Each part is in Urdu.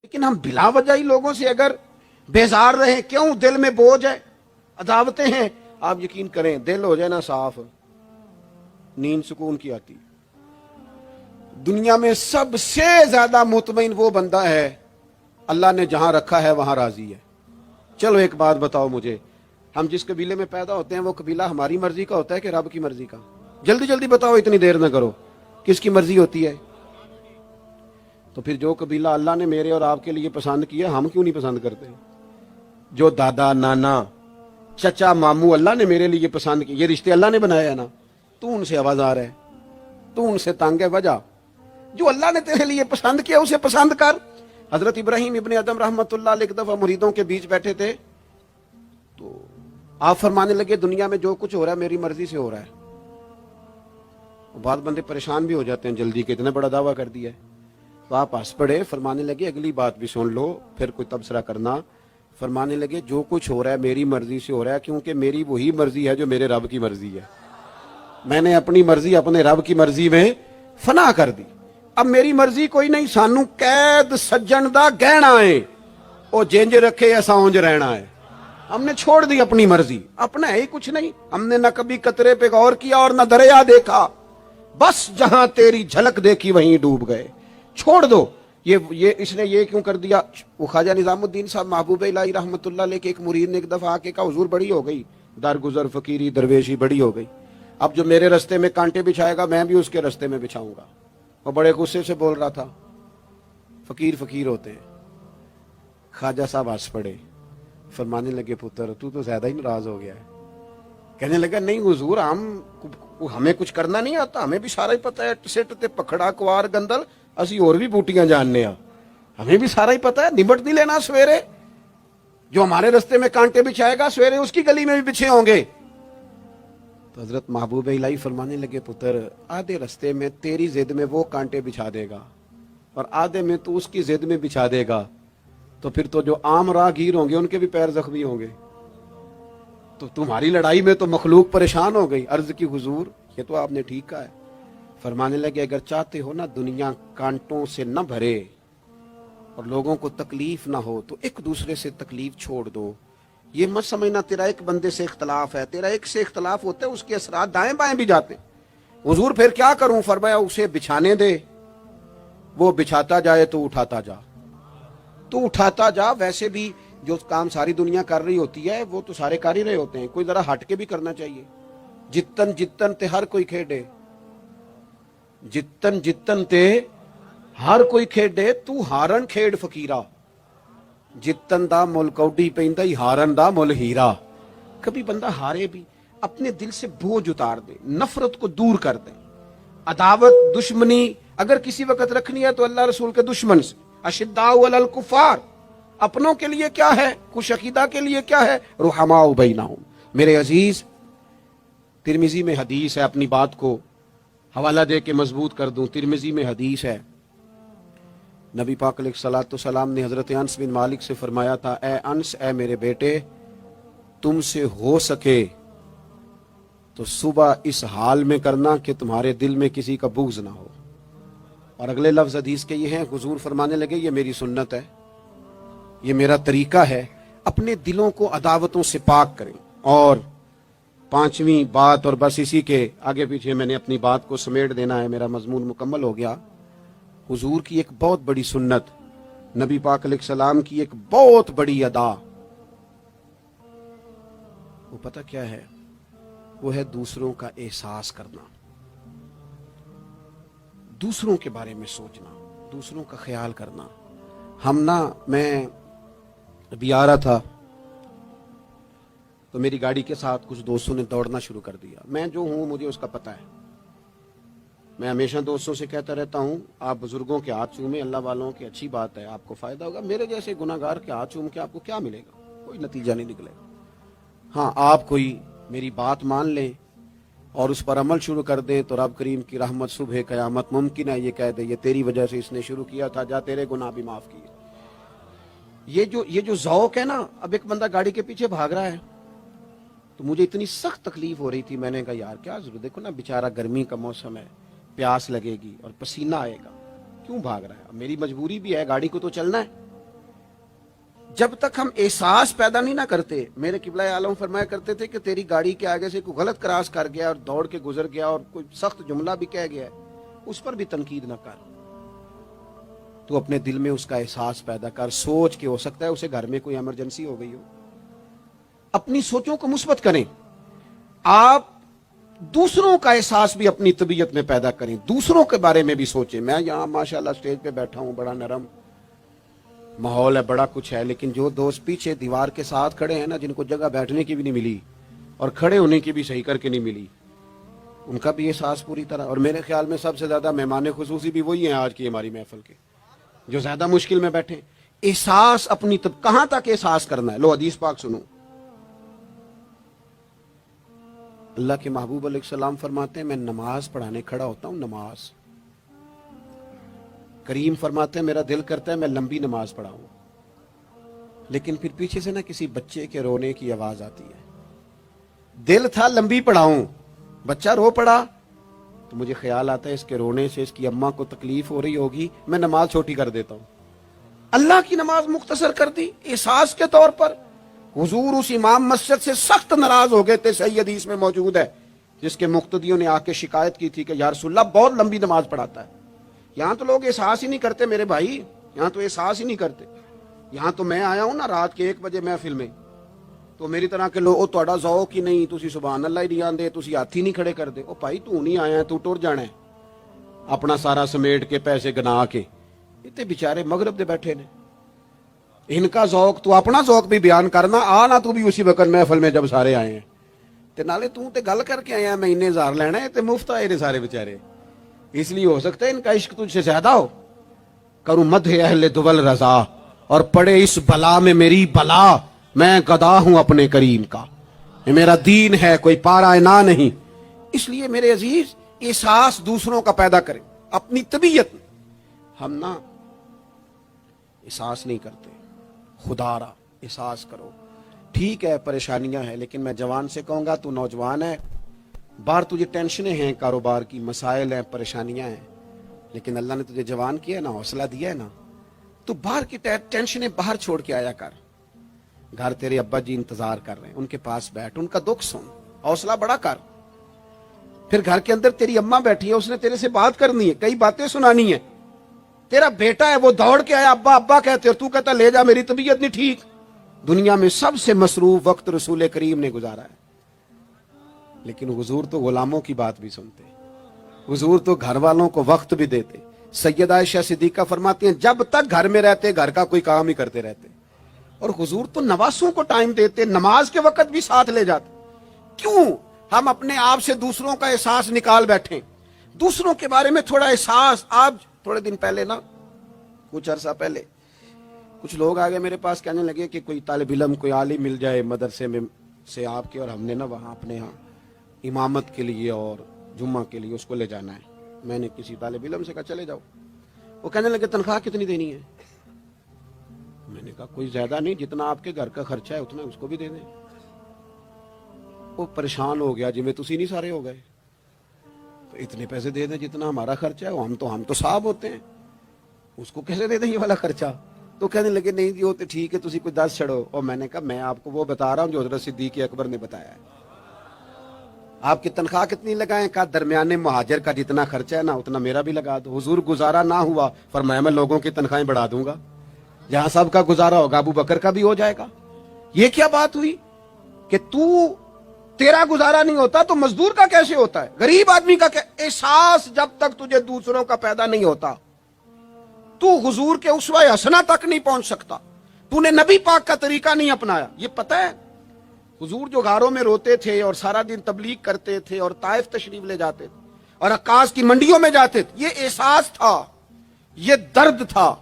لیکن ہم بلا وجہ ہی لوگوں سے اگر بیزار رہیں، کیوں؟ دل میں بوجھ ہے، عداوتیں ہیں، آپ یقین کریں دل ہو جائے نا صاف، نیند سکون کی آتی۔ دنیا میں سب سے زیادہ مطمئن وہ بندہ ہے اللہ نے جہاں رکھا ہے وہاں راضی ہے۔ چلو ایک بات بتاؤ مجھے، ہم جس قبیلے میں پیدا ہوتے ہیں وہ قبیلہ ہماری مرضی کا ہوتا ہے کہ رب کی مرضی کا؟ جلدی جلدی بتاؤ، اتنی دیر نہ کرو، کس کی مرضی ہوتی ہے؟ تو پھر جو قبیلہ اللہ نے میرے اور آپ کے لیے پسند کیا ہم کیوں نہیں پسند کرتے؟ جو دادا نانا چچا ماموں اللہ نے میرے لیے پسند کی، یہ رشتے اللہ نے بنایا ہے نا، تو ان سے آوازار ہے، تو ان سے تنگ ہے۔ وجہ جو اللہ نے تیرے لیے پسند کیا اسے پسند کر۔ حضرت ابراہیم ابن ادم رحمت اللہ علیہ ایک دفعہ مریدوں کے بیچ بیٹھے تھے تو آپ فرمانے لگے دنیا میں جو کچھ ہو رہا ہے میری مرضی سے ہو رہا ہے۔ بعض بندے پریشان بھی ہو جاتے ہیں جلدی کے، اتنا بڑا دعویٰ کر دیا ہے، تو آپ ہنس پڑے، فرمانے لگے اگلی بات بھی سن لو پھر کوئی تبصرہ کرنا۔ فرمانے لگے جو کچھ ہو رہا ہے میری مرضی سے ہو رہا ہے، کیونکہ میری وہی مرضی ہے جو میرے رب کی مرضی ہے۔ میں نے اپنی مرضی اپنے رب کی مرضی میں فنا کر دی۔ اب میری مرضی کوئی نہیں، سانو قید سجن دا گہنا ہے، او جنج رکھے ایسا اونج رہنا ہے۔ ہم نے چھوڑ دی اپنی مرضی، اپنا ہے ہی کچھ نہیں، ہم نے نہ کبھی قطرے پہ غور کیا اور نہ دریا دیکھا، بس جہاں تیری جھلک دیکھی وہیں ڈوب گئے۔ چھوڑ دو یہ اس نے یہ کیوں کر دیا؟ وہ خواجہ نظام الدین صاحب محبوب الہی رحمت اللہ علیہ کے ایک مرید نے ایک دفعہ آ کے کہا حضور بڑی ہو گئی درگزر فقیری درویشی بڑی ہو گئی، اب جو میرے رستے میں کانٹے بچھائے گا میں بھی اس کے رستے میں بچھاؤں گا۔ وہ بڑے غصے سے بول رہا تھا، فقیر فقیر ہوتے ہیں۔ خواجہ صاحب ہنس پڑے، فرمانے لگے پتر تو زیادہ ہی ناراض ہو گیا ہے۔ کہنے لگا نہیں حضور ہمیں کچھ کرنا نہیں آتا، ہمیں بھی سارا ہی پتا ہے، سٹ تے پکھڑا کوار گندل اسی اور بھی بوٹیاں جاننے ہاں، ہمیں بھی سارا ہی پتا ہے، نمٹ نہیں لینا سویرے، جو ہمارے رستے میں کانٹے بچھائے گا سویرے اس کی گلی میں بھی بچھے ہوں گے۔ تو حضرت محبوب الہی فرمانے لگے پتر آدھے رستے میں تیری ضد میں وہ کانٹے بچھا دے گا اور آدھے میں تو اس کی ضد میں بچھا دے گا، تو پھر تو جو عام راہگیر ہوں گے ان کے بھی پیر زخمی ہوں گے، تو تمہاری لڑائی میں تو مخلوق پریشان ہو گئی۔ عرض کی حضور یہ تو آپ نے ٹھیک کہا ہے۔ فرمانے لگے اگر چاہتے ہو نا دنیا کانٹوں سے نہ بھرے اور لوگوں کو تکلیف نہ ہو تو ایک دوسرے سے تکلیف چھوڑ دو۔ یہ مت سمجھنا تیرا ایک بندے سے اختلاف ہے، تیرا ایک سے اختلاف ہوتا ہے اس کے اثرات دائیں بائیں بھی جاتے ہیں۔ حضور پھر کیا کروں؟ فرمایا اسے بچھانے دے، وہ بچھاتا جائے تو اٹھاتا جا، تو اٹھاتا جا۔ ویسے بھی جو کام ساری دنیا کر رہی ہوتی ہے وہ تو سارے کر ہی رہے ہوتے ہیں، کوئی ذرا ہٹ کے بھی کرنا چاہیے۔ جتن جتن تے ہر کوئی کھیڈے، جتن جتن تے ہر کوئی کھیڈے، تو ہارن کھیڈ فقیرا، جتن دا مل کوڈی پیندا ہی ہارن دا مل ہیرا۔ کبھی بندہ ہارے بھی اپنے دل سے بوجھ اتار دے، نفرت کو دور کر دے، عداوت دشمنی اگر کسی وقت رکھنی ہے تو اللہ رسول کے دشمن سے۔ اشداء علی الکفار، اپنوں کے لیے کیا ہے، خوش عقیدہ کے لیے کیا ہے، رحماء بینہم۔ میرے عزیز ترمذی میں حدیث ہے، اپنی بات کو حوالہ دے کے مضبوط کر دوں، ترمذی میں حدیث ہے، نبی پاک علیہ الصلوۃ والسلام نے حضرت انس بن مالک سے فرمایا تھا، اے انس، اے میرے بیٹے، تم سے ہو سکے تو صبح اس حال میں کرنا کہ تمہارے دل میں کسی کا بغض نہ ہو۔ اور اگلے لفظ حدیث کے یہ ہیں، حضور فرمانے لگے یہ میری سنت ہے، یہ میرا طریقہ ہے، اپنے دلوں کو عداوتوں سے پاک کریں۔ اور پانچویں بات، اور بس اسی کے آگے پیچھے میں نے اپنی بات کو سمیٹ دینا ہے، میرا مضمون مکمل ہو گیا۔ حضور کی ایک بہت بڑی سنت، نبی پاک علیہ السلام کی ایک بہت بڑی ادا، وہ پتہ کیا ہے؟ وہ ہے دوسروں کا احساس کرنا، دوسروں کے بارے میں سوچنا، دوسروں کا خیال کرنا۔ میں ابھی آ رہا تھا تو میری گاڑی کے ساتھ کچھ دوستوں نے دوڑنا شروع کر دیا۔ میں جو ہوں مجھے اس کا پتہ ہے، میں ہمیشہ دوستوں سے کہتا رہتا ہوں آپ بزرگوں کے ہاتھ چومیں، اللہ والوں کی اچھی بات ہے، آپ کو فائدہ ہوگا۔ میرے جیسے گناہ گار کے ہاتھ چوم کے آپ کو کیا ملے گا؟ کوئی نتیجہ نہیں نکلے گا۔ ہاں آپ کوئی میری بات مان لیں اور اس پر عمل شروع کر دیں تو رب کریم کی رحمت صبح قیامت ممکن ہے یہ کہہ دے یہ تیری وجہ سے اس نے شروع کیا تھا، جا تیرے گناہ بھی معاف کیے۔ یہ جو ذوق ہے نا، اب ایک بندہ گاڑی کے پیچھے بھاگ رہا ہے تو مجھے اتنی سخت تکلیف ہو رہی تھی، میں نے کہا یار کیا ضرورت، دیکھو نا بیچارہ گرمی کا موسم ہے، پیاس لگے گی اور پسینہ آئے گا، کیوں بھاگ رہا ہے؟ اب میری مجبوری بھی ہے، گاڑی کو تو چلنا ہے۔ جب تک ہم احساس پیدا نہیں نہ کرتے، میرے قبلہ عالم فرمایا کرتے تھے کہ تیری گاڑی کے آگے سے کوئی غلط کراس کر گیا اور دوڑ کے گزر گیا اور کوئی سخت جملہ بھی کہہ گیا ہے، اس پر بھی تنقید نہ کر، تو اپنے دل میں اس کا احساس پیدا کر، سوچ کے ہو سکتا ہے اسے گھر میں کوئی ایمرجنسی ہو گئی ہو، اپنی سوچوں کو مثبت کریں۔ آپ دوسروں کا احساس بھی اپنی طبیعت میں پیدا کریں، دوسروں کے بارے میں بھی سوچیں۔ میں یہاں ماشاءاللہ اسٹیج پہ بیٹھا ہوں، بڑا نرم ماحول ہے، بڑا کچھ ہے، لیکن جو دوست پیچھے دیوار کے ساتھ کھڑے ہیں نا، جن کو جگہ بیٹھنے کی بھی نہیں ملی اور کھڑے ہونے کی بھی صحیح کر کے نہیں ملی، ان کا بھی احساس پوری طرح، اور میرے خیال میں سب سے زیادہ مہمان خصوصی بھی وہی ہیں آج کی ہماری محفل کے، جو زیادہ مشکل میں بیٹھے۔ احساس اپنی کہاں تک احساس کرنا ہے؟ لو حدیث پاک سنو۔ اللہ کے محبوب علیہ السلام فرماتے ہیں میں نماز پڑھانے کھڑا ہوتا ہوں، نماز، کریم فرماتے ہیں میرا دل کرتا ہے میں لمبی نماز پڑھاؤں، لیکن پھر پیچھے سے نا کسی بچے کے رونے کی آواز آتی ہے، دل تھا لمبی پڑھاؤں، بچہ رو پڑا تو مجھے خیال آتا ہے اس کے رونے سے اس کی اماں کو تکلیف ہو رہی ہوگی، میں نماز چھوٹی کر دیتا ہوں، اللہ کی نماز مختصر کر دی احساس کے طور پر۔ حضور اس امام مسجد سے سخت ناراض ہو گئے تھے، صحیح حدیث میں موجود ہے، جس کے مقتدیوں نے آ کے شکایت کی تھی کہ یا رسول اللہ بہت لمبی نماز پڑھاتا ہے۔ یہاں تو لوگ احساس ہی نہیں کرتے میرے بھائی، یہاں تو احساس ہی نہیں کرتے۔ یہاں تو میں آیا ہوں نا رات کے 1 بجے محفل میں، تو میری طرح کے لوگ تہاڈا ذوق ہی نہیں، تسی سبحان اللہ ہی نہیں آندے، تسی ہاتھ ہی نہیں کھڑے کر دے۔ او بھائی تو نہیں آیا ہے، تو ٹر جانا ہے اپنا سارا سمیٹ کے پیسے گنا کے۔ اتنے بیچارے مغرب دے بیٹھے نے، ان کا ذوق، تو اپنا ذوق بھی بیان کرنا، آنا تو بھی اسی وقت محفل میں جب سارے آئے ہیں، تے نالے تو تے گل کر کے آیا میں انہیں ہزار لینا ہے، تے مفت آئے نے سارے بیچارے، اس لیے ہو سکتا ہے ان کا عشق تجھ سے زیادہ ہو۔ کروں مدح اہل دول رضا، اور پڑے اس بلا میں میری بلا، میں گدا ہوں اپنے کریم کا، یہ میرا دین ہے کوئی پارا نہ نہیں۔ اس لیے میرے عزیز احساس دوسروں کا پیدا کریں اپنی طبیعت میں۔ ہم نا احساس نہیں کرتے، خدا را احساس کرو۔ ٹھیک ہے پریشانیاں ہیں، لیکن میں جوان سے کہوں گا تو نوجوان ہے، باہر تجھے ٹینشنیں ہیں، کاروبار کی مسائل ہیں، پریشانیاں ہیں، لیکن اللہ نے تجھے جوان کیا ہے نا، حوصلہ دیا ہے نا، تو باہر کی ٹینشنیں باہر چھوڑ کے آیا کر۔ گھر تیرے ابا جی انتظار کر رہے ہیں، ان کے پاس بیٹھ، ان کا دکھ سن، حوصلہ بڑا کر۔ پھر گھر کے اندر تیری اماں بیٹھی ہے، اس نے تیرے سے بات کرنی ہے، کئی باتیں سنانی ہے، تیرا بیٹا ہے وہ دوڑ کے آیا ابا ابا کہتے، اور تو کہتا لے جا میری طبیعت نہیں ٹھیک۔ دنیا میں سب سے مصروف وقت رسول کریم نے گزارا ہے، لیکن حضور تو غلاموں کی بات بھی سنتے، حضور تو گھر والوں کو وقت بھی دیتے۔ سیدہ عائشہ صدیقہ فرماتی ہیں جب تک گھر میں رہتے گھر کا کوئی کام ہی کرتے رہتے، اور حضور تو نواسوں کو ٹائم دیتے، نماز کے وقت بھی ساتھ لے جاتے۔ کیوں ہم اپنے آپ سے دوسروں کا احساس نکال بیٹھیں، دوسروں کے بارے میں تھوڑا احساس۔ آپ تھوڑے دن پہلے نا، کچھ عرصہ پہلے کچھ لوگ آگے میرے پاس کہنے لگے کہ کوئی طالب علم، کوئی عالم مل جائے مدرسے میں سے آپ کے، اور ہم نے نا وہاں اپنے ہاں امامت کے لیے اور جمعہ کے لیے اس کو لے جانا ہے۔ میں نے کسی طالب علم سے کہا چلے جاؤ، وہ کہنے لگے تنخواہ کتنی دینی ہے؟ میں نے کہا کوئی زیادہ نہیں، جتنا آپ کے گھر کا خرچہ ہے اتنا اس کو بھی دے دیں۔ وہ پریشان ہو گیا، جی میں تسی نہیں سارے ہو گئے، تو اتنے پیسے دے دیں جتنا ہمارا خرچہ ہے، ہم تو صاحب ہوتے ہیں، اس کو کیسے دے دیں یہ والا خرچہ؟ تو کہنے لگے نہیں جی وہ تو ٹھیک ہے، تسی کوئی 10 چھڑو۔ اور میں نے کہا میں آپ کو وہ بتا رہا ہوں جو حضرت صدیق اکبر نے بتایا ہے۔ آپ کی تنخواہ کتنی لگائیں؟ کہا درمیانے مہاجر کا جتنا خرچہ ہے نا اتنا میرا بھی لگا دو۔ حضور گزارا نہ ہوا، فرمایا میں لوگوں کی تنخواہیں بڑھا دوں گا، جہاں سب کا گزارا ہوگا ابو بکر کا بھی ہو جائے گا۔ یہ کیا بات ہوئی کہ تیرا گزارا نہیں ہوتا تو مزدور کا کیسے ہوتا ہے، غریب آدمی کا احساس جب تک تجھے دوسروں کا پیدا نہیں ہوتا تو حضور کے اسوہ حسنہ تک نہیں پہنچ سکتا، تو نے نبی پاک کا طریقہ نہیں اپنایا۔ یہ پتہ ہے حضور جو غاروں میں روتے تھے اور سارا دن تبلیغ کرتے تھے اور طائف تشریف لے جاتے تھے اور عکاظ کی منڈیوں میں جاتے تھے، یہ احساس تھا، یہ درد تھا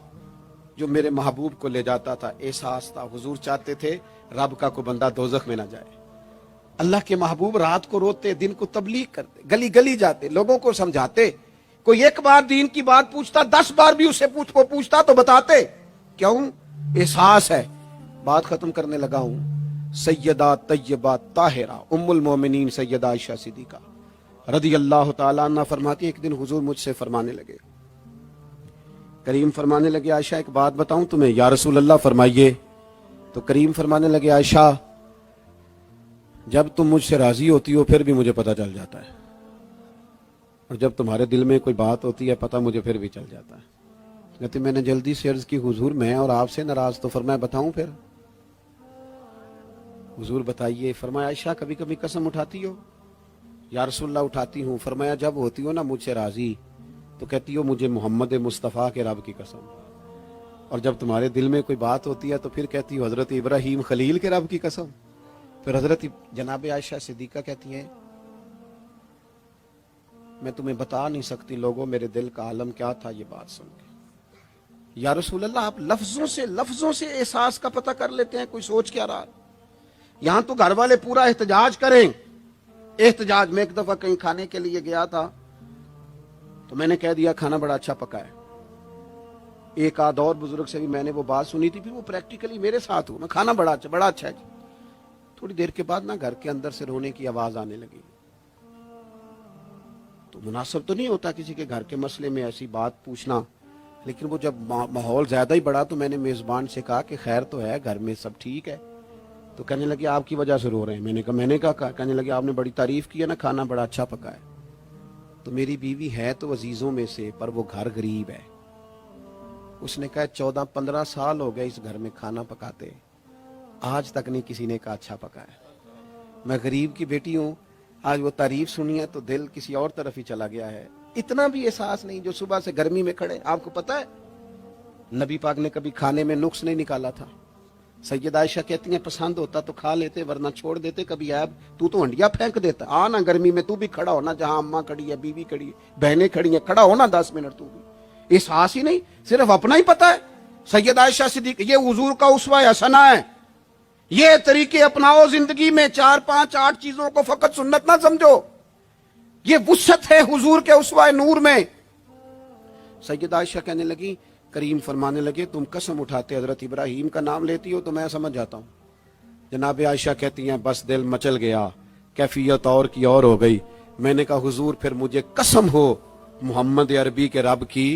جو میرے محبوب کو لے جاتا تھا، احساس تھا۔ حضور چاہتے تھے رب کا کوئی بندہ دوزخ میں نہ جائے۔ اللہ کے محبوب رات کو روتے، دن کو تبلیغ کرتے، گلی گلی جاتے، لوگوں کو سمجھاتے۔ کوئی ایک بار دین کی بات پوچھتا، 10 بار بھی اسے پوچھتا تو بتاتے۔ کیوں؟ احساس ہے۔ بات ختم کرنے لگا ہوں۔ سیدہ طیبہ طاہرہ ام المومنین سیدہ عائشہ صدیقہ رضی اللہ تعالیٰ عنہ فرماتی ایک دن حضور مجھ سے فرمانے لگے، کریم فرمانے لگے عائشہ ایک بات بتاؤں تمہیں؟ یا رسول اللہ فرمائیے۔ تو کریم فرمانے لگے عائشہ جب تم مجھ سے راضی ہوتی ہو پھر بھی مجھے پتہ چل جاتا ہے، اور جب تمہارے دل میں کوئی بات ہوتی ہے پتہ مجھے پھر بھی چل جاتا ہے۔ کہتے میں نے جلدی سے عرض کی حضور میں اور آپ سے ناراض، تو فرمایا بتاؤں پھر؟ حضور بتائیے۔ فرمایا عائشہ کبھی کبھی قسم اٹھاتی ہو؟ یا رسول اللہ اٹھاتی ہوں۔ فرمایا جب ہوتی ہو نا مجھ سے راضی تو کہتی ہو مجھے محمد مصطفیٰ کے رب کی قسم، اور جب تمہارے دل میں کوئی بات ہوتی ہے تو پھر کہتی ہو حضرت ابراہیم خلیل کے رب کی قسم۔ پھر حضرت جناب عائشہ صدیقہ کہتی ہیں میں تمہیں بتا نہیں سکتی لوگوں میرے دل کا عالم کیا تھا یہ بات سن کے۔ یا رسول اللہ آپ لفظوں سے احساس کا پتہ کر لیتے ہیں، کوئی سوچ کیا رہا؟ یہاں تو گھر والے پورا احتجاج کریں۔ احتجاج میں ایک دفعہ کہیں کھانے کے لیے گیا تھا تو میں نے کہہ دیا کھانا بڑا اچھا پکا ہے۔ ایک آدھ اور بزرگ سے بھی میں نے وہ بات سنی تھی، پھر وہ پریکٹیکلی میرے ساتھ ہوں، میں کھانا بڑا اچھا ہے جی۔ تھوڑی دیر کے بعد نا گھر کے اندر سے رونے کی آواز آنے لگی۔ تو مناسب تو نہیں ہوتا کسی کے گھر کے مسئلے میں ایسی بات پوچھنا، لیکن وہ جب ماحول زیادہ ہی بڑا تو میں نے میزبان سے کہا کہ خیر تو ہے گھر میں سب ٹھیک ہے؟ تو کہنے لگے آپ کی وجہ سے رو رہے ہیں۔ میں نے کہا کہنے لگے آپ نے بڑی تعریف کی ہے نا، کھانا بڑا اچھا پکا ہے۔ تو میری بیوی ہے تو عزیزوں میں سے، پر وہ گھر غریب ہے۔ اس نے کہا 14-15 سال ہو گئے اس گھر میں کھانا پکاتے، آج تک نہیں کسی نے کہا اچھا پکا ہے۔ میں غریب کی بیٹی ہوں، آج وہ تعریف سنی ہے تو دل کسی اور طرف ہی چلا گیا ہے۔ اتنا بھی احساس نہیں جو صبح سے گرمی میں کھڑے۔ آپ کو پتا ہے نبی پاک نے کبھی کھانے میں نقص نہیں نکالا تھا۔ سیدہ عائشہ کہتی ہیں پسند ہوتا تو کھا لیتے ورنہ چھوڑ دیتے، کبھی عیب تو ہنڈیا پھینک دیتا۔ آنا گرمی میں تو بھی کھڑا ہونا، جہاں اماں کھڑی ہے، بیوی کھڑی ہے، بہنیں کھڑی ہیں، کھڑا ہونا 10 منٹ تو بھی۔ احساس ہی نہیں، صرف اپنا ہی پتا ہے۔ سیدہ عائشہ صدیقہ یہ حضور کا اسوہ حسنہ ہے۔ یہ طریقے اپناؤ زندگی میں، 4 5 8 چیزوں کو فقط سنت نہ سمجھو، یہ وسعت ہے حضور کے اسوہ نور میں۔ سیدہ عائشہ کہنے لگی، کریم فرمانے لگے تم قسم اٹھاتے حضرت ابراہیم کا نام لیتی ہو تو میں سمجھ جاتا ہوں۔ جناب عائشہ کہتی ہیں بس دل مچل گیا، کیفیت اور کی اور ہو گئی۔ میں نے کہا حضور پھر مجھے قسم ہو محمد عربی کے رب کی،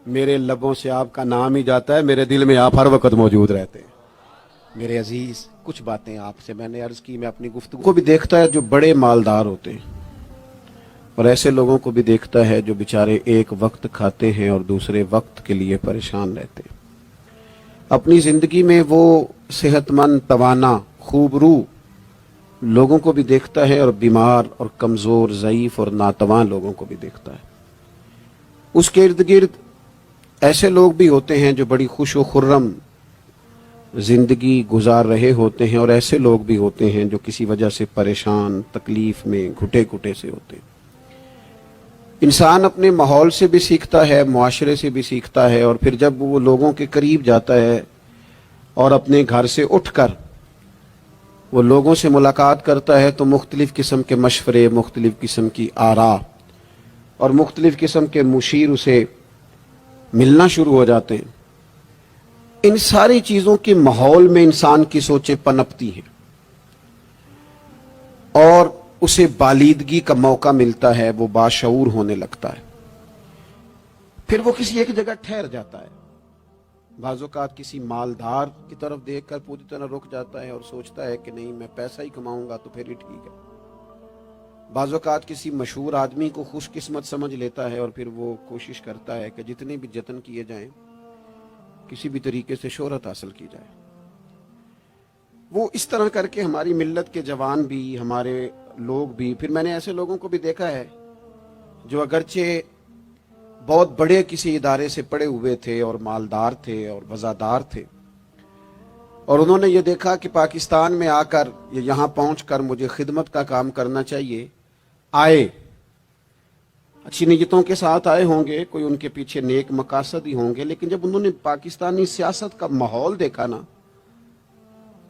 میرے لبوں سے آپ کا نام ہی جاتا ہے، میرے دل میں آپ ہر وقت موجود رہتے ہیں۔ میرے عزیز کچھ باتیں آپ سے میں نے عرض کی، میں اپنی گفتگو کو بھی دیکھتا ہے جو بڑے مالدار ہوتے ہیں، اور ایسے لوگوں کو بھی دیکھتا ہے جو بیچارے ایک وقت کھاتے ہیں اور دوسرے وقت کے لیے پریشان رہتے ہیں۔ اپنی زندگی میں وہ صحت مند، توانا، خوب روح لوگوں کو بھی دیکھتا ہے، اور بیمار اور کمزور، ضعیف اور ناتواں لوگوں کو بھی دیکھتا ہے۔ اس کے ارد گرد ایسے لوگ بھی ہوتے ہیں جو بڑی خوش و خرم زندگی گزار رہے ہوتے ہیں، اور ایسے لوگ بھی ہوتے ہیں جو کسی وجہ سے پریشان، تکلیف میں گھٹے گھٹے سے ہوتے ہیں۔ انسان اپنے ماحول سے بھی سیکھتا ہے، معاشرے سے بھی سیکھتا ہے، اور پھر جب وہ لوگوں کے قریب جاتا ہے اور اپنے گھر سے اٹھ کر وہ لوگوں سے ملاقات کرتا ہے تو مختلف قسم کے مشورے، مختلف قسم کی آراء اور مختلف قسم کے مشیر اسے ملنا شروع ہو جاتے ہیں۔ ان ساری چیزوں کے ماحول میں انسان کی سوچیں پنپتی ہیں اور اسے بالیدگی کا موقع ملتا ہے، وہ باشعور ہونے لگتا ہے۔ پھر وہ کسی ایک جگہ ٹھہر جاتا ہے، بعض اوقات کسی مالدار کی طرف دیکھ کر پوری طرح رک جاتا ہے اور سوچتا ہے کہ نہیں میں پیسہ ہی کماؤں گا تو پھر ہی ٹھیک ہے۔ بعض اوقات کسی مشہور آدمی کو خوش قسمت سمجھ لیتا ہے اور پھر وہ کوشش کرتا ہے کہ جتنے بھی جتن کیے جائیں کسی بھی طریقے سے شہرت حاصل کی جائے۔ وہ اس طرح کر کے ہماری ملت کے جوان بھی، ہمارے لوگ بھی، پھر میں نے ایسے لوگوں کو بھی دیکھا ہے جو اگرچہ بہت بڑے کسی ادارے سے پڑے ہوئے تھے اور مالدار تھے اور وزادار تھے، اور انہوں نے یہ دیکھا کہ پاکستان میں آ کر یہاں پہنچ کر مجھے خدمت کا کام کرنا چاہیے، آئے اچھی نیتوں کے ساتھ آئے ہوں گے، کوئی ان کے پیچھے نیک مقاصد ہی ہوں گے، لیکن جب انہوں نے پاکستانی سیاست کا ماحول دیکھا نا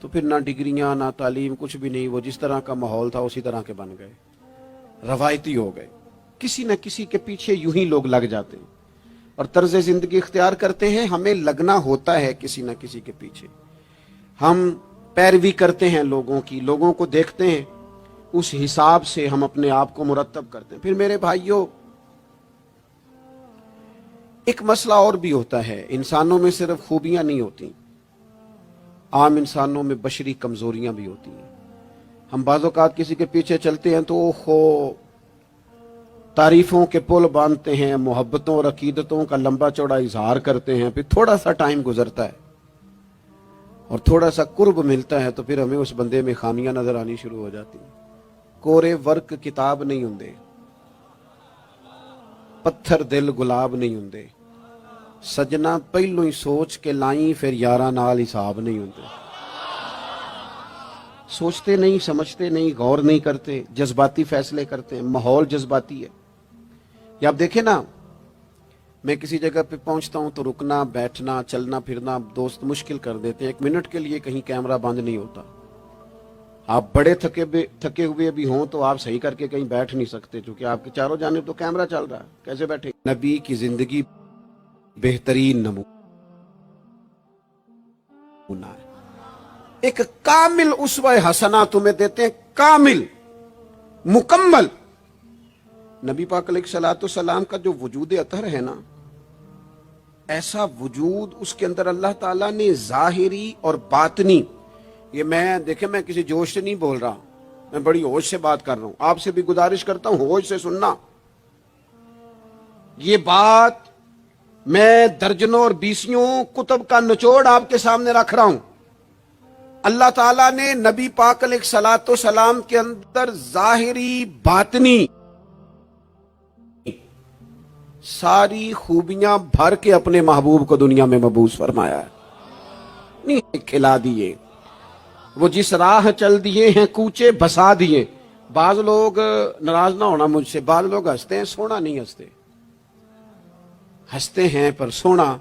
تو پھر نہ ڈگریاں نہ تعلیم کچھ بھی نہیں، وہ جس طرح کا ماحول تھا اسی طرح کے بن گئے، روایتی ہو گئے۔ کسی نہ کسی کے پیچھے یوں ہی لوگ لگ جاتے ہیں اور طرز زندگی اختیار کرتے ہیں۔ ہمیں لگنا ہوتا ہے کسی نہ کسی کے پیچھے، ہم پیروی کرتے ہیں لوگوں کی، لوگوں کو دیکھتے ہیں، اس حساب سے ہم اپنے آپ کو مرتب کرتے ہیں۔ پھر میرے بھائیوں ایک مسئلہ اور بھی ہوتا ہے، انسانوں میں صرف خوبیاں نہیں ہوتی، عام انسانوں میں بشری کمزوریاں بھی ہوتی ہیں. ہم بعض اوقات کسی کے پیچھے چلتے ہیں تو تعریفوں کے پل باندھتے ہیں، محبتوں اور عقیدتوں کا لمبا چوڑا اظہار کرتے ہیں، پھر تھوڑا سا ٹائم گزرتا ہے اور تھوڑا سا قرب ملتا ہے تو پھر ہمیں اس بندے میں خامیاں نظر آنی شروع ہو جاتی ہیں. کورے ورک کتاب نہیں ہوندے، پتھر دل گلاب نہیں ہوندے، سجنا پہلو ہی سوچ کے لائیں پھر یاراں نال حساب نہیں ہوندے. سوچتے نہیں، سمجھتے نہیں، غور نہیں کرتے، جذباتی فیصلے کرتے ہیں. ماحول جذباتی ہے. یا آپ دیکھیں نا، میں کسی جگہ پہ پہنچتا ہوں تو رکنا، بیٹھنا، چلنا پھرنا دوست مشکل کر دیتے ہیں. 1 منٹ کے لیے کہیں کیمرہ بند نہیں ہوتا. آپ بڑے تھکے ہوئے بھی ہوں تو آپ صحیح کر کے کہیں بیٹھ نہیں سکتے کیونکہ آپ کے چاروں جانب تو کیمرہ چل رہا ہے. کیسے بیٹھے؟ نبی کی زندگی بہترین نمونہ ہے. ایک کامل اسوہ حسنہ تمہیں دیتے ہیں، کامل، مکمل. نبی پاک علیہ الصلوۃ والسلام کا جو وجود اطہر ہے نا، ایسا وجود اس کے اندر اللہ تعالیٰ نے ظاہری اور باطنی، یہ میں کسی جوش سے نہیں بول رہا، میں بڑی ہوش سے بات کر رہا ہوں. آپ سے بھی گزارش کرتا ہوں ہوش سے سننا. یہ بات میں درجنوں اور بیسیوں کتب کا نچوڑ آپ کے سامنے رکھ رہا ہوں. اللہ تعالیٰ نے نبی پاک علیہ الصلوۃ والسلام کے اندر ظاہری باطنی ساری خوبیاں بھر کے اپنے محبوب کو دنیا میں مبعوث فرمایا ہے. نہیں کھلا دیے، وہ جس راہ چل دیے ہیں کوچے بسا دیے. بعض لوگ ناراض نہ ہونا مجھ سے، بعض لوگ ہنستے ہیں، سونا نہیں ہنستے، ہنستے ہیں پر سونا.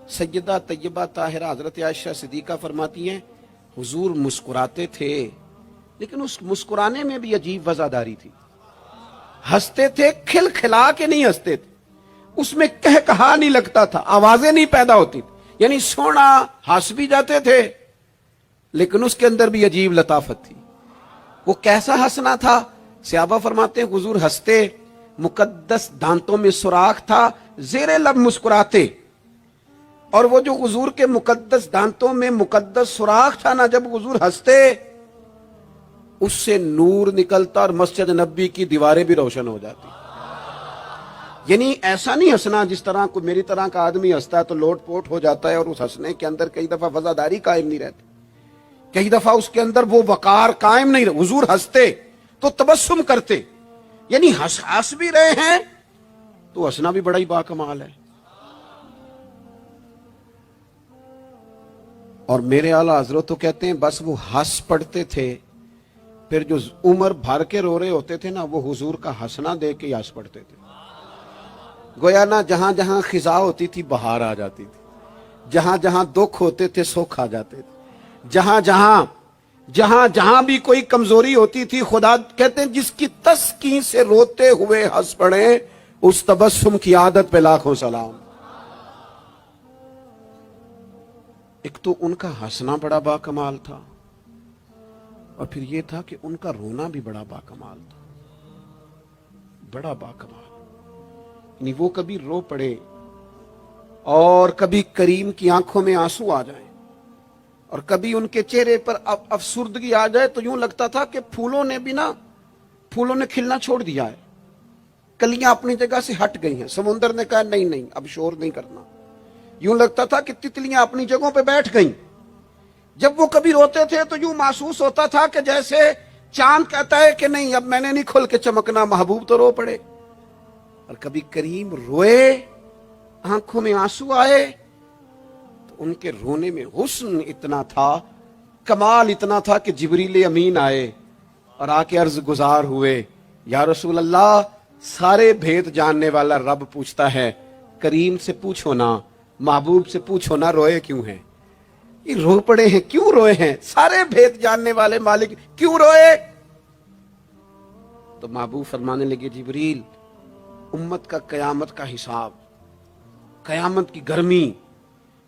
سیدہ طیبہ طاہرہ حضرت عائشہ صدیقہ فرماتی ہیں حضور مسکراتے تھے لیکن اس مسکرانے میں بھی عجیب وزاداری تھی. ہنستے تھے کھل کھلا کے نہیں ہنستے تھے، اس میں کہا نہیں لگتا تھا، آوازیں نہیں پیدا ہوتی تھی. یعنی سونا ہنس بھی جاتے تھے لیکن اس کے اندر بھی عجیب لطافت تھی. وہ کیسا ہنسنا تھا؟ صحابہ فرماتے ہیں حضور ہنستے، مقدس دانتوں میں سوراخ تھا، زیر لب مسکراتے. اور وہ جو حضور کے مقدس دانتوں میں مقدس سوراخ تھا نا، جب حضور ہنستے اس سے نور نکلتا اور مسجد نبی کی دیواریں بھی روشن ہو جاتی. یعنی ایسا نہیں ہنسنا جس طرح کوئی میری طرح کا آدمی ہنستا ہے تو لوٹ پوٹ ہو جاتا ہے اور اس ہنسنے کے اندر کئی دفعہ وزاداری قائم نہیں رہتی، کئی دفعہ اس کے اندر وہ وقار قائم نہیں رہتا. حضور ہنستے تو تبسم کرتے، یعنی ہنس بھی رہے ہیں تو ہنسنا بھی بڑا ہی باکمال ہے. اور میرے اعلیٰ حضرت تو کہتے ہیں بس وہ ہنس پڑتے تھے، پھر جو عمر بھر کے رو رہے ہوتے تھے نا وہ حضور کا ہنسنا دیکھ کے ہنس پڑتے تھے. گویا نا جہاں جہاں خزاں ہوتی تھی بہار آ جاتی تھی، جہاں جہاں دکھ ہوتے تھے سکھ آ جاتے تھے، جہاں جہاں بھی کوئی کمزوری ہوتی تھی خدا کہتے ہیں جس کی تسکین سے روتے ہوئے ہنس پڑے اس تبسم کی عادت پہ لاکھوں سلام. ایک تو ان کا ہنسنا بڑا باکمال تھا اور پھر یہ تھا کہ ان کا رونا بھی بڑا باکمال تھا، بڑا باکمال. یعنی وہ کبھی رو پڑے اور کبھی کریم کی آنکھوں میں آنسو آ جائیں اور کبھی ان کے چہرے پر افسردگی آ جائے تو یوں لگتا تھا کہ پھولوں نے کھلنا چھوڑ دیا ہے، کلیاں اپنی جگہ سے ہٹ گئی ہیں. سمندر نے کہا نہیں اب شور نہیں کرنا. یوں لگتا تھا کہ تتلیاں اپنی جگہوں پہ بیٹھ گئیں. جب وہ کبھی روتے تھے تو یوں محسوس ہوتا تھا کہ جیسے چاند کہتا ہے کہ نہیں اب میں نے نہیں کھل کے چمکنا، محبوب تو رو پڑے. اور کبھی کریم روئے، آنکھوں میں آنسو آئے تو ان کے رونے میں حسن اتنا تھا، کمال اتنا تھا کہ جبریل امین آئے اور آ کے عرض گزار ہوئے یا رسول اللہ سارے بھید جاننے والا رب پوچھتا ہے کریم سے پوچھو نا، محبوب سے پوچھو نا روئے کیوں ہیں؟ یہ رو پڑے ہیں، کیوں روئے ہیں؟ سارے بھید جاننے والے مالک کیوں روئے؟ تو محبوب فرمانے لگے جبریل امت کا قیامت کا حساب، قیامت کی گرمی،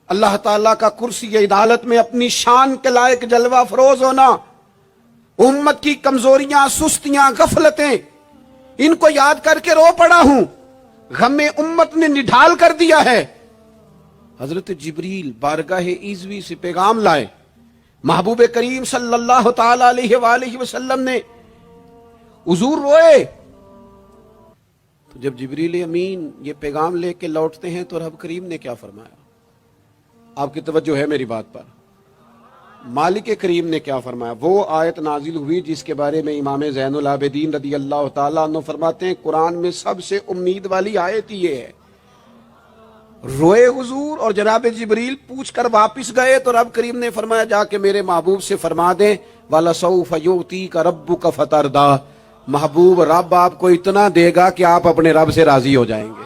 اللہ تعالیٰ کا کرسی عدالت میں اپنی شان کے لائق جلوہ افروز ہونا، امت کی کمزوریاں، سستیاں، غفلتیں، ان کو یاد کر کے رو پڑا ہوں. غم امت نے نڈھال کر دیا ہے. حضرت جبریل بارگاہ ایزوی سے پیغام لائے محبوب کریم صلی اللہ تعالی علیہ وآلہ وسلم نے حضور روئے تو جب جبریل امین یہ پیغام لے کے لوٹتے ہیں تو رب کریم نے کیا فرمایا؟ آپ کی توجہ ہے میری بات پر؟ مالک کریم نے کیا فرمایا؟ وہ آیت نازل ہوئی جس کے بارے میں امام زین العابدین رضی اللہ تعالیٰ عنہ فرماتے ہیں قرآن میں سب سے امید والی آیت یہ ہے۔ روئے حضور اور جناب جبریل پوچھ کر واپس گئے تو رب کریم نے فرمایا جا کے میرے محبوب سے فرما دیں وَلَسَوْفَ يُعْتِيكَ رَبُّكَ فَتَرْضَىٰ، محبوب رب آپ کو اتنا دے گا کہ آپ اپنے رب سے راضی ہو جائیں گے۔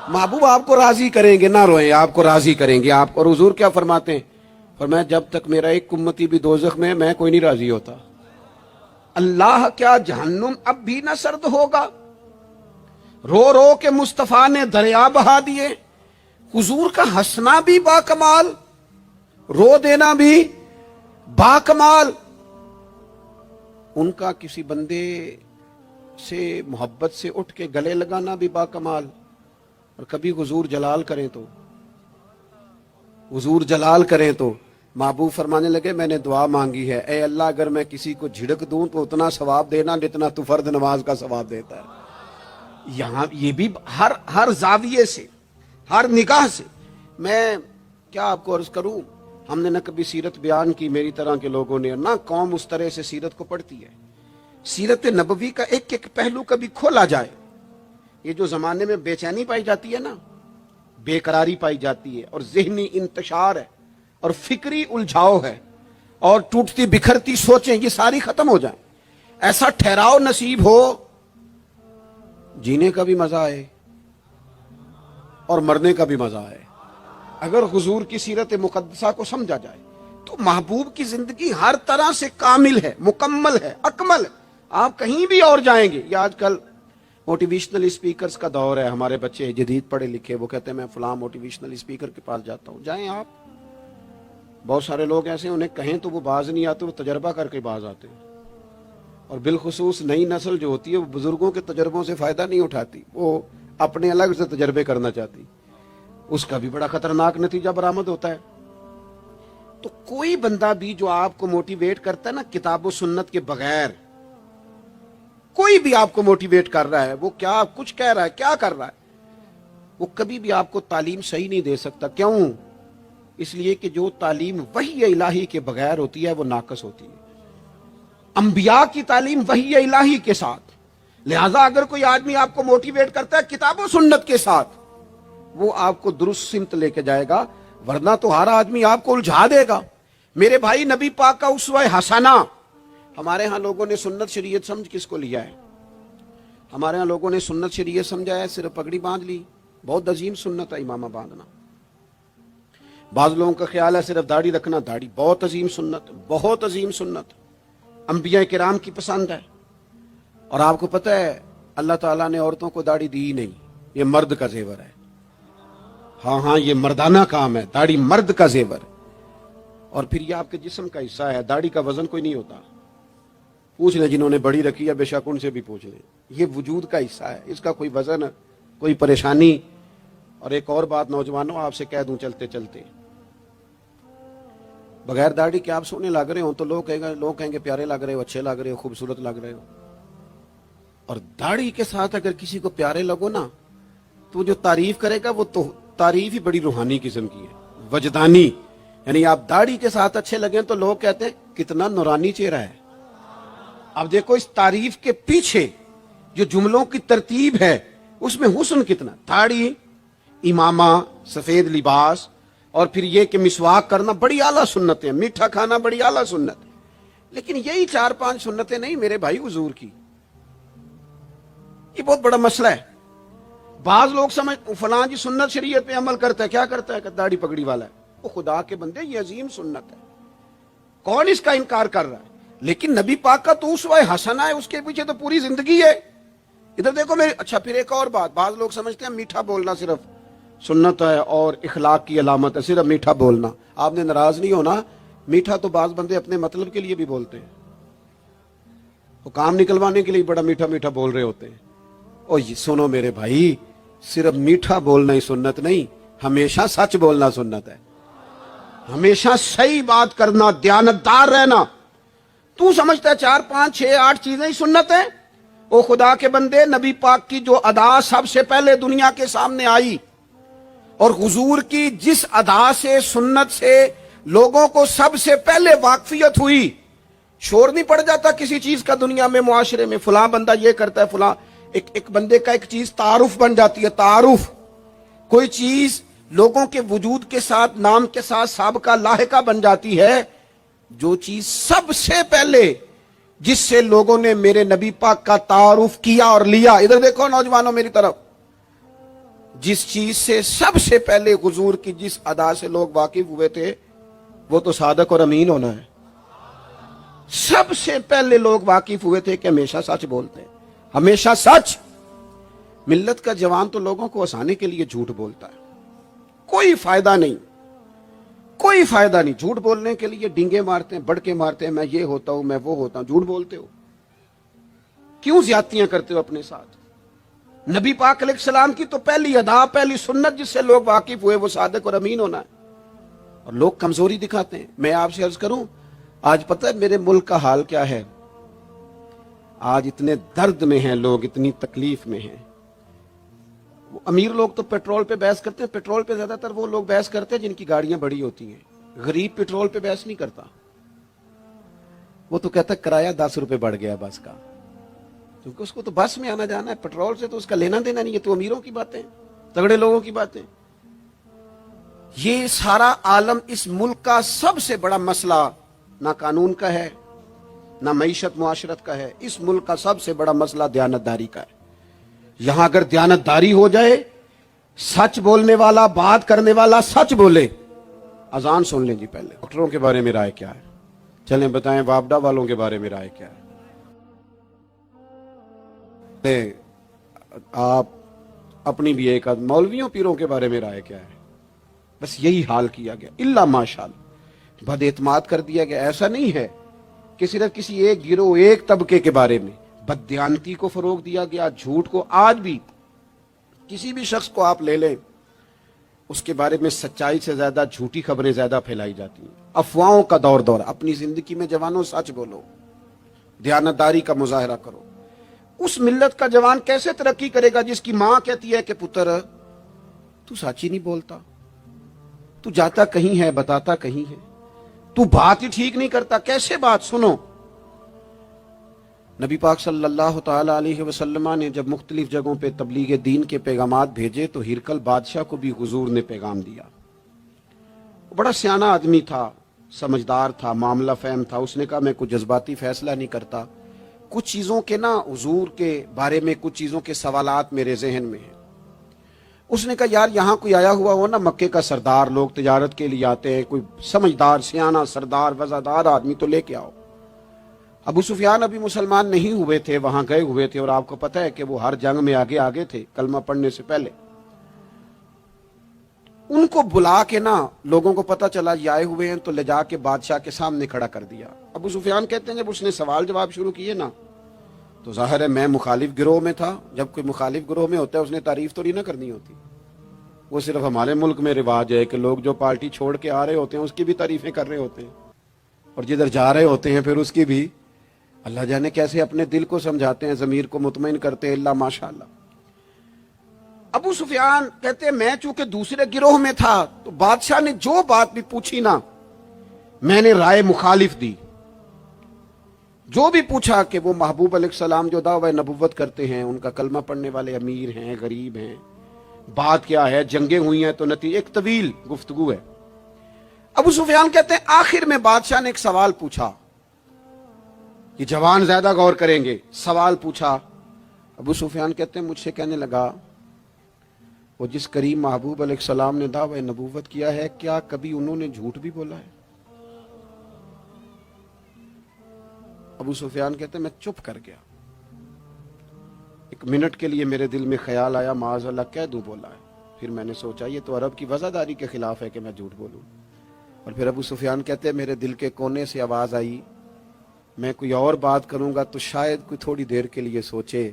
محبوب آپ کو راضی کریں گے، نہ روئیں، آپ کو راضی کریں گے آپ۔ اور حضور کیا فرماتے ہیں؟ فرمایا جب تک میرا ایک امتی بھی دوزخ میں کوئی نہیں راضی ہوتا۔ اللہ کیا جہنم اب بھی نہ سرد ہوگا؟ رو رو کے مصطفیٰ نے دریا بہا دیے۔ حضور کا ہنسنا بھی با کمال، رو دینا بھی با کمال، ان کا کسی بندے سے محبت سے اٹھ کے گلے لگانا بھی با کمال۔ اور کبھی حضور جلال کریں تو محبوب فرمانے لگے میں نے دعا مانگی ہے، اے اللہ اگر میں کسی کو جھڑک دوں تو اتنا ثواب دینا جتنا تو فرد نماز کا ثواب دیتا ہے۔ یہاں یہ بھی ہر زاویے سے، ہر نگاہ سے، میں کیا آپ کو عرض کروں، ہم نے نہ کبھی سیرت بیان کی میری طرح کے لوگوں نے، نہ قوم اس طرح سے سیرت کو پڑھتی ہے۔ سیرت نبوی کا ایک ایک پہلو کبھی کھولا جائے۔ یہ جو زمانے میں بے چینی پائی جاتی ہے نا، بے قراری پائی جاتی ہے، اور ذہنی انتشار ہے، اور فکری الجھاؤ ہے، اور ٹوٹتی بکھرتی سوچیں، یہ ساری ختم ہو جائیں، ایسا ٹھہراؤ نصیب ہو، جینے کا بھی مزہ آئے اور مرنے کا بھی مزہ آئے۔ اگر حضور کی سیرت مقدسہ کو سمجھا جائے تو محبوب کی زندگی ہر طرح سے کامل ہے، مکمل ہے، اکمل ہے۔ آپ کہیں بھی اور جائیں گے، یہ آج کل موٹیویشنل اسپیکرز کا دور ہے، ہمارے بچے جدید پڑھے لکھے وہ کہتے ہیں میں فلاں موٹیویشنل اسپیکر کے پاس جاتا ہوں، جائیں آپ۔ بہت سارے لوگ ایسے ہیں انہیں کہیں تو وہ باز نہیں آتے، وہ تجربہ کر کے باز آتے ہیں۔ اور بالخصوص نئی نسل جو ہوتی ہے وہ بزرگوں کے تجربوں سے فائدہ نہیں اٹھاتی، وہ اپنے الگ سے تجربے کرنا چاہتی، اس کا بھی بڑا خطرناک نتیجہ برآمد ہوتا ہے۔ تو کوئی بندہ بھی جو آپ کو موٹیویٹ کرتا ہے نا کتاب و سنت کے بغیر، کوئی بھی آپ کو موٹیویٹ کر رہا ہے، وہ کیا کچھ کہہ رہا ہے، کیا کر رہا ہے، وہ کبھی بھی آپ کو تعلیم صحیح نہیں دے سکتا۔ کیوں؟ اس لیے کہ جو تعلیم وحی الہی کے بغیر ہوتی ہے وہ ناقص ہوتی ہے۔ انبیاء کی تعلیم وحی الہی کے ساتھ، لہذا اگر کوئی آدمی آپ کو موٹیویٹ کرتا ہے کتاب و سنت کے ساتھ، وہ آپ کو درست سمت لے کے جائے گا، ورنہ تو ہر آدمی آپ کو الجھا دے گا۔ میرے بھائی نبی پاک کا اسوہ حسنہ، ہمارے ہاں لوگوں نے سنت شریعت سمجھ کس کو لیا ہے؟ ہمارے ہاں لوگوں نے سنت شریعت سمجھا ہے صرف پگڑی باندھ لی، بہت عظیم سنت ہے امامہ باندھنا۔ بعض لوگوں کا خیال ہے صرف داڑھی رکھنا، داڑھی بہت عظیم سنت، بہت عظیم سنت، انبیاء کرام کی پسند ہے۔ اور آپ کو پتہ ہے اللہ تعالیٰ نے عورتوں کو داڑھی دی ہی نہیں، یہ مرد کا زیور ہے۔ ہاں یہ مردانہ کام ہے، داڑھی مرد کا زیور۔ اور پھر یہ آپ کے جسم کا حصہ ہے، داڑھی کا وزن کوئی نہیں ہوتا۔ پوچھ لیں جنہوں نے بڑی رکھی ہے، بے شک ان سے بھی پوچھ لیں، یہ وجود کا حصہ ہے، اس کا کوئی وزن، کوئی پریشانی۔ اور ایک اور بات نوجوانوں آپ سے کہہ دوں چلتے چلتے، بغیر داڑھی کے آپ سونے لگ رہے ہوں تو لوگ کہیں گے پیارے لگ رہے ہو، اچھے لگ رہے ہو، خوبصورت لگ رہے ہو۔ اور داڑھی کے ساتھ اگر کسی کو پیارے لگو نا تو جو تعریف کرے گا وہ تو تعریف ہی بڑی روحانی قسم کی ہے، وجدانی۔ یعنی آپ داڑھی کے ساتھ اچھے لگیں تو لوگ کہتے ہیں کتنا نورانی چہرہ ہے۔ اب دیکھو اس تعریف کے پیچھے جو جملوں کی ترتیب ہے اس میں حسن کتنا، داڑھی، امامہ، سفید لباس، اور پھر یہ کہ مسواک کرنا بڑی اعلیٰ سنت ہے، میٹھا کھانا بڑی اعلیٰ سنت ہے۔ لیکن یہی 4-5 سنتیں نہیں میرے بھائی حضور کی، یہ بہت بڑا مسئلہ ہے۔ بعض لوگ سمجھ فلاں جی سنت شریعت پہ عمل کرتا ہے، کیا کرتا ہے کہ داڑھی پگڑی والا ہے، وہ خدا کے بندے یہ عظیم سنت ہے، کون اس کا انکار کر رہا ہے؟ لیکن نبی پاک کا تو اسوہ حسنہ ہے، اس کے پیچھے تو پوری زندگی ہے۔ ادھر دیکھو میرے، اچھا پھر ایک اور بات، بعض لوگ سمجھتے ہیں میٹھا بولنا صرف سنت ہے اور اخلاق کی علامت ہے، صرف میٹھا بولنا۔ آپ نے ناراض نہیں ہونا، میٹھا تو بعض بندے اپنے مطلب کے لیے بھی بولتے ہیں، وہ کام نکلوانے کے لیے بڑا میٹھا میٹھا بول رہے ہوتے ہیں۔ اور یہ سنو میرے بھائی، صرف میٹھا بولنا ہی سنت نہیں، ہمیشہ سچ بولنا سنت ہے۔ ہمیشہ صحیح بات کرنا، دیانتدار رہنا. تو سمجھتا ہے 4 5 6 8 چیزیں ہی سنت ہیں؟ او خدا کے بندے، نبی پاک کی جو ادا سب سے پہلے دنیا کے سامنے آئی اور حضور کی جس ادا سے، سنت سے لوگوں کو سب سے پہلے واقفیت ہوئی، شور نہیں پڑ جاتا کسی چیز کا دنیا میں، معاشرے میں فلاں بندہ یہ کرتا ہے، فلاں ایک بندے کا ایک چیز تعارف بن جاتی ہے. تعارف، کوئی چیز لوگوں کے وجود کے ساتھ، نام کے ساتھ سابقہ لاحقہ بن جاتی ہے. جو چیز سب سے پہلے جس سے لوگوں نے میرے نبی پاک کا تعارف کیا اور لیا، ادھر دیکھو نوجوانوں میری طرف، جس چیز سے سب سے پہلے حضور کی جس ادا سے لوگ واقف ہوئے تھے وہ تو صادق اور امین ہونا ہے. سب سے پہلے لوگ واقف ہوئے تھے کہ ہمیشہ سچ بولتے ہیں، ہمیشہ سچ. ملت کا جوان تو لوگوں کو ہنسانے کے لیے جھوٹ بولتا ہے، کوئی فائدہ نہیں، کوئی فائدہ نہیں. جھوٹ بولنے کے لیے ڈینگے مارتے ہیں، بڑکے مارتے ہیں، میں یہ ہوتا ہوں، میں وہ ہوتا ہوں. جھوٹ بولتے ہو، کیوں زیادتیاں کرتے ہو اپنے ساتھ؟ نبی پاک علیہ السلام کی تو پہلی ادا، پہلی سنت جس سے لوگ واقف ہوئے وہ صادق اور امین ہونا ہے. اور لوگ کمزوری دکھاتے ہیں. میں آپ سے عرض کروں، آج پتہ ہے میرے ملک کا حال کیا ہے؟ آج اتنے درد میں ہیں لوگ، اتنی تکلیف میں ہیں. امیر لوگ تو پیٹرول پہ بحث کرتے ہیں، پیٹرول پہ زیادہ تر وہ لوگ بحث کرتے ہیں جن کی گاڑیاں بڑی ہوتی ہیں. غریب پیٹرول پہ بحث نہیں کرتا، وہ تو کہتا ہے کرایہ 10 روپے بڑھ گیا بس کا، کیونکہ اس کو تو بس میں آنا جانا ہے، پیٹرول سے تو اس کا لینا دینا نہیں. یہ تو امیروں کی باتیں، تگڑے لوگوں کی باتیں. یہ سارا عالم، اس ملک کا سب سے بڑا مسئلہ نہ قانون کا ہے، نہ معیشت معاشرت کا ہے. اس ملک کا سب سے بڑا مسئلہ دیانتداری کا ہے. یہاں اگر دیانتداری ہو جائے، سچ بولنے والا، بات کرنے والا سچ بولے. اذان سن لیں جی پہلے. ڈاکٹروں کے بارے میں رائے کیا ہے؟ چلیں بتائیں. وابڈا والوں کے بارے میں رائے کیا ہے؟ آپ اپنی بھی ایک مولویوں پیروں کے بارے میں رائے کیا ہے؟ بس یہی حال کیا گیا. الا ماشاءاللہ بد اعتماد کر دیا گیا. ایسا نہیں ہے کہ صرف کسی ایک گروہ، ایک طبقے کے بارے میں بددیانتی کو فروغ دیا گیا، جھوٹ کو. آج بھی کسی بھی شخص کو آپ لے لیں، اس کے بارے میں سچائی سے زیادہ جھوٹی خبریں زیادہ پھیلائی جاتی ہیں. افواہوں کا دور. اپنی زندگی میں جوانوں سچ بولو، دیانتداری کا مظاہرہ کرو. اس ملت کا جوان کیسے ترقی کرے گا جس کی ماں کہتی ہے کہ پتر تو سچ ہی نہیں بولتا، تو جاتا کہیں ہے بتاتا کہیں ہے، تو بات ہی ٹھیک نہیں کرتا. کیسے بات؟ سنو، نبی پاک صلی اللہ تعالی علیہ وسلم نے جب مختلف جگہوں پہ تبلیغ دین کے پیغامات بھیجے تو ہرقل بادشاہ کو بھی حضور نے پیغام دیا. وہ بڑا سیانہ آدمی تھا، سمجھدار تھا، معاملہ فہم تھا. اس نے کہا میں کوئی جذباتی فیصلہ نہیں کرتا، کچھ چیزوں کے نا حضور کے بارے میں کچھ چیزوں کے سوالات میرے ذہن میں ہیں. اس نے کہا یار یہاں کوئی آیا ہوا ہو نا، مکے کا سردار، لوگ تجارت کے لیے آتے ہیں، کوئی سمجھدار سیانہ سردار وزادار آدمی تو لے کے آؤ. ابو سفیان ابھی مسلمان نہیں ہوئے تھے، وہاں گئے ہوئے تھے، اور آپ کو پتہ ہے کہ وہ ہر جنگ میں آگے آگے تھے کلمہ پڑھنے سے پہلے. ان کو بلا کے نا، لوگوں کو پتہ چلا یہ آئے ہوئے ہیں تو لے جا کے بادشاہ کے سامنے کھڑا کر دیا. ابو سفیان کہتے ہیں جب اس نے سوال جواب شروع کیے نا تو ظاہر ہے میں مخالف گروہ میں تھا. جب کوئی مخالف گروہ میں ہوتا ہے اس نے تعریف تو نہیں نہ کرنی ہوتی. وہ صرف ہمارے ملک میں رواج ہے کہ لوگ جو پارٹی چھوڑ کے آ رہے ہوتے ہیں اس کی بھی تعریفیں کر رہے ہوتے ہیں، اور جدھر جا رہے ہوتے ہیں پھر اس کی بھی. اللہ جانے کیسے اپنے دل کو سمجھاتے ہیں، ضمیر کو مطمئن کرتے ہیں. اللہ ماشاءاللہ. ابو سفیان کہتے ہیں میں چونکہ دوسرے گروہ میں تھا تو بادشاہ نے جو بات بھی پوچھی نا میں نے رائے مخالف دی. جو بھی پوچھا کہ وہ محبوب علیہ السلام جو دعوی نبوت کرتے ہیں، ان کا کلمہ پڑھنے والے امیر ہیں، غریب ہیں، بات کیا ہے، جنگیں ہوئی ہیں تو نتیجہ. ایک طویل گفتگو ہے. ابو سفیان کہتے ہیں آخر میں بادشاہ نے ایک سوال پوچھا، یہ جوان زیادہ غور کریں گے. سوال پوچھا. ابو سفیان کہتے ہیں مجھ سے کہنے لگا وہ جس کریم محبوب علیہ السلام نے دعوی نبوت کیا ہے کیا کبھی انہوں نے جھوٹ بھی بولا ہے؟ ابو سفیان کہتے ہیں میں چپ کر گیا. ایک منٹ کے لیے میرے دل میں خیال آیا معاذ اللہ کہہ دوں بولا ہے. پھر میں نے سوچا یہ تو عرب کی وزاداری کے خلاف ہے کہ میں جھوٹ بولوں. اور پھر ابو سفیان کہتے ہیں میرے دل کے کونے سے آواز آئی میں کوئی اور بات کروں گا تو شاید کوئی تھوڑی دیر کے لیے سوچے،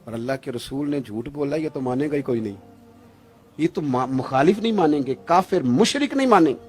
اور اللہ کے رسول نے جھوٹ بولا یہ تو مانے گا ہی کوئی نہیں، یہ تو مخالف نہیں مانیں گے، کافر مشرک نہیں مانیں گے.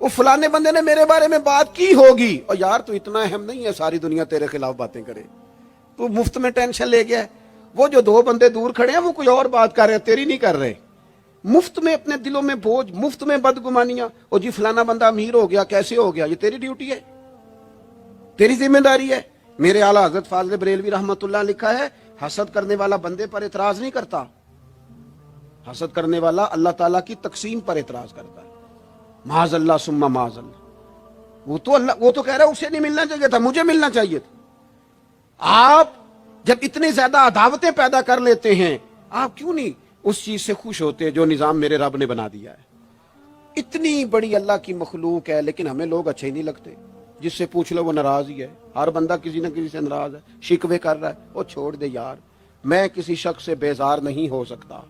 وہ فلانے بندے نے میرے بارے میں بات کی ہوگی، اور یار تو اتنا اہم نہیں ہے ساری دنیا تیرے خلاف باتیں کرے، تو مفت میں ٹینشن لے گیا ہے۔ وہ جو دو بندے دور کھڑے ہیں وہ کوئی اور بات کر رہے ہیں، تیری نہیں کر رہے، مفت میں اپنے دلوں میں بوجھ، مفت میں بدگمانیاں، اور جی فلانا بندہ امیر ہو گیا، کیسے ہو گیا، یہ تیری ڈیوٹی ہے، تیری ذمہ داری ہے۔ میرے اعلیٰ حضرت فاضل بریلوی رحمۃ اللہ لکھا ہے، حسد کرنے والا بندے پر اعتراض نہیں کرتا، حسد کرنے والا اللہ تعالیٰ کی تقسیم پر اعتراض کرتا ہے۔ معاذ اللہ ثم معاذ اللہ، وہ تو کہہ رہا ہے اسے نہیں ملنا چاہیے تھا، مجھے ملنا چاہیے تھا۔ آپ جب اتنی زیادہ عداوتیں پیدا کر لیتے ہیں، آپ کیوں نہیں اس چیز سے خوش ہوتے جو نظام میرے رب نے بنا دیا ہے؟ اتنی بڑی اللہ کی مخلوق ہے، لیکن ہمیں لوگ اچھے ہی نہیں لگتے، جس سے پوچھ لو وہ ناراض ہی ہے، ہر بندہ کسی نہ کسی سے ناراض ہے، شکوے کر رہا ہے۔ وہ چھوڑ دے یار، میں کسی شخص سے بیزار نہیں ہو سکتا،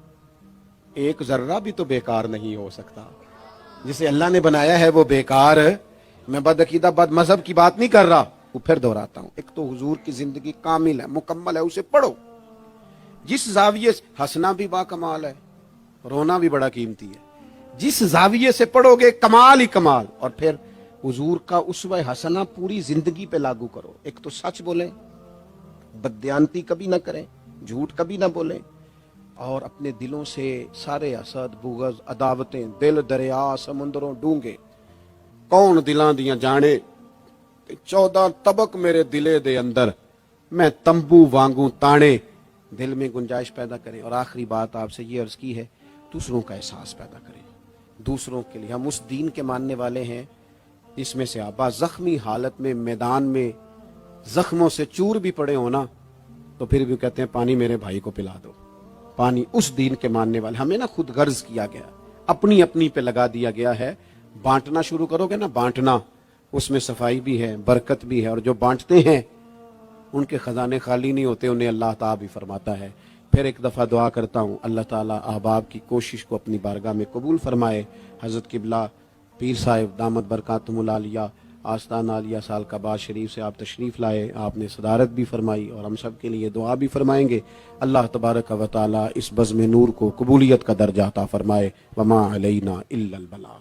ایک ذرہ بھی تو بیکار نہیں ہو سکتا، جسے اللہ نے بنایا ہے وہ بیکار ہے۔ میں بد عقیدہ بد مذہب کی بات نہیں کر رہا، وہ پھر دہراتا ہوں، ایک تو حضور کی زندگی کامل ہے، مکمل ہے، اسے پڑھو۔ جس زاویے سے ہنسنا بھی با کمال ہے، رونا بھی بڑا قیمتی ہے، جس زاویے سے پڑھو گے کمال ہی کمال۔ اور پھر حضور کا اسوہ حسنہ پوری زندگی پہ لاگو کرو۔ ایک تو سچ بولیں، بددیانتی کبھی نہ کریں، جھوٹ کبھی نہ بولیں، اور اپنے دلوں سے سارے حسد، بغض، عداوتیں، دل دریا سمندروں ڈونگے، کون دلاں دیاں جانے، 14 طبق میرے دلے دے اندر، میں تمبو وانگوں تانے، دل میں گنجائش پیدا کریں۔ اور آخری بات آپ سے یہ عرض کی ہے، دوسروں کا احساس پیدا کریں، دوسروں کے لیے۔ ہم اس دین کے ماننے والے ہیں اس میں سے آبا زخمی حالت میں میدان میں زخموں سے چور بھی پڑے ہونا تو پھر بھی کہتے ہیں پانی میرے بھائی کو پلا دو، پانی۔ اس دین کے ماننے والے ہمیں نا خود غرض کیا گیا، اپنی اپنی پہ لگا دیا گیا ہے۔ بانٹنا شروع کرو گے نا، بانٹنا، اس میں صفائی بھی ہے، برکت بھی ہے، اور جو بانٹتے ہیں ان کے خزانے خالی نہیں ہوتے، انہیں اللہ تعالیٰ بھی فرماتا ہے۔ پھر ایک دفعہ دعا کرتا ہوں، اللہ تعالیٰ احباب کی کوشش کو اپنی بارگاہ میں قبول فرمائے۔ حضرت قبلہ پیر صاحب دامت برکاتہم العالیہ آستانہ عالیہ سالکاباد شریف سے آپ تشریف لائے، آپ نے صدارت بھی فرمائی اور ہم سب کے لیے دعا بھی فرمائیں گے۔ اللہ تبارک و تعالیٰ اس بزم نور کو قبولیت کا درجہ عطا فرمائے۔ وما علینا الا البلاغ۔